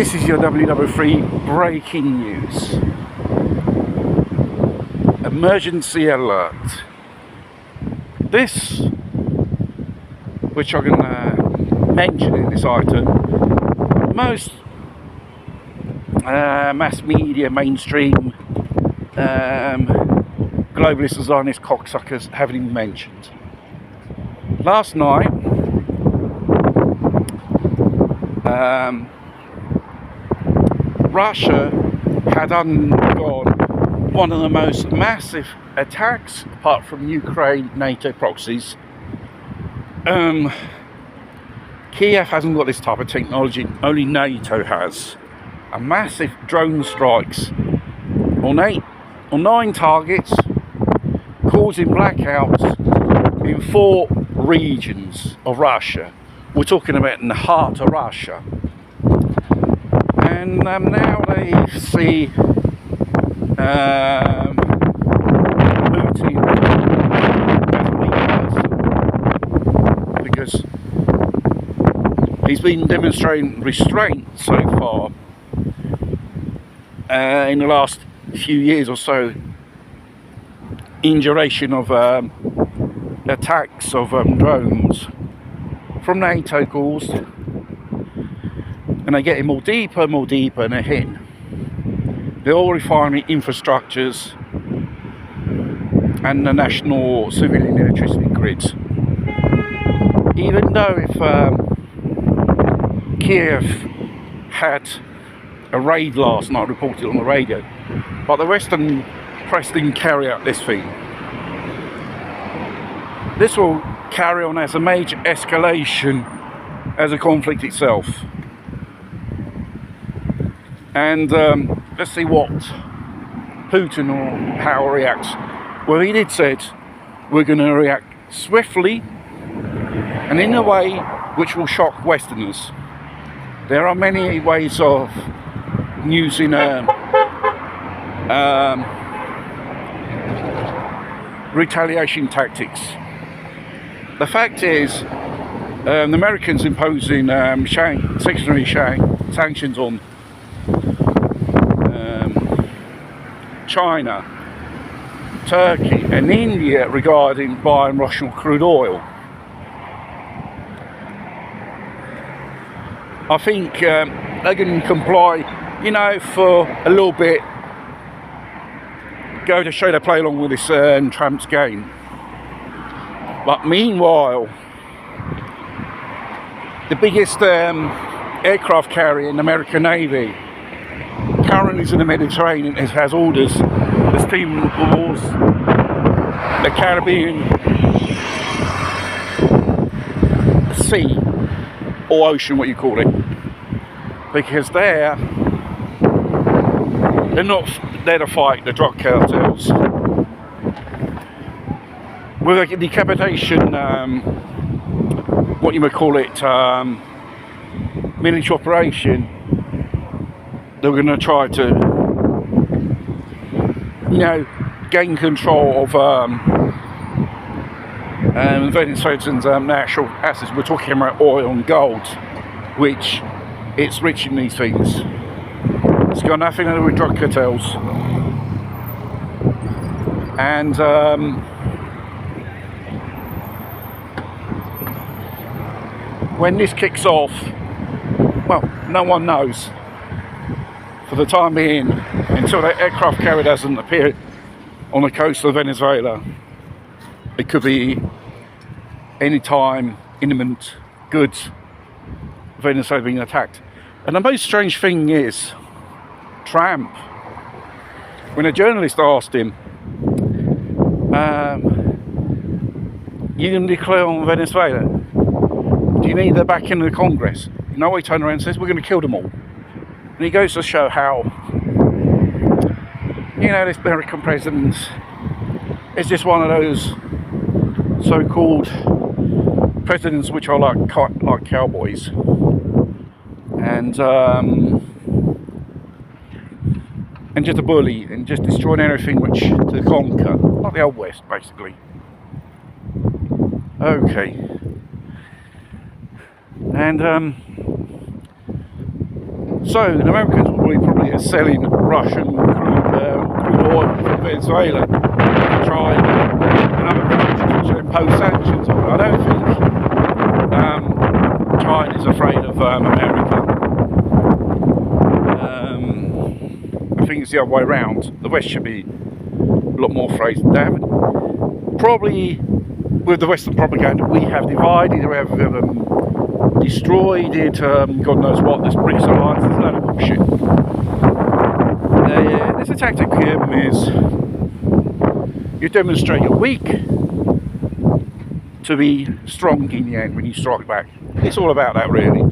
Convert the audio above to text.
This is your WW3 breaking news. Emergency alert. This, which I'm going to mention in this item, most mass media, mainstream, globalist and Zionist cocksuckers haven't even mentioned. Last night, Russia had undergone one of the most massive attacks, apart from Ukraine NATO proxies. Kiev hasn't got this type of technology, only NATO has. A massive drone strikes on 9 targets, causing blackouts in 4 regions of Russia. We're talking about in the heart of Russia. And now they see Putin as a because he's been demonstrating restraint so far in the last few years or so, in duration of attacks of drones from NATO caused, and they're getting more deeper and they're hitting the oil refinery infrastructures and the national civilian electricity grids. Even though if Kiev had a raid last night reported on the radio, but the Western press didn't carry out this thing. This will carry on as a major escalation as a conflict itself. And let's see what Putin or how he reacts. Well, he did said we're going to react swiftly and in a way which will shock Westerners. There are many ways of using retaliation tactics. The fact is, the Americans imposing secondary sanctions on China, Turkey and India regarding buying Russian crude oil. I think they're going to comply, for a little bit, go to show they play along with this Trump's game. But meanwhile, the biggest aircraft carrier in the American Navy currently is in the Mediterranean. It has orders to steam towards the Caribbean Sea or ocean, what you call it, because they're not there to fight the drug cartels. With a decapitation, what you would call it, military operation, they're going to try to, gain control of Venezuela's natural assets. We're talking about oil and gold, which it's rich in these things. It's got nothing to do with drug cartels. And when this kicks off, well, no one knows. For the time being, until the aircraft carrier doesn't appear on the coast of Venezuela, it could be any time, imminent, goods, Venezuela being attacked. And the most strange thing is, Trump, when a journalist asked him, you can declare on Venezuela, do you need their backing in the Congress? He turned around and says, we're going to kill them all. And he goes to show how, this American president is just one of those so-called presidents which are like cowboys. And just a bully and just destroying everything which to conquer. Like the old West, basically. Okay. And So the Americans will probably are selling Russian crude oil from Venezuela to China and other countries which impose sanctions on. I don't think China's afraid of America. I think it's the other way around. The West should be a lot more afraid. They haven't. Probably with the Western propaganda, we have divided, we have destroyed it, God knows what, this BRICS alliance, there's a lot of bullshit. There's a tactic is you demonstrate you're weak to be strong in the end when you strike back. It's all about that really.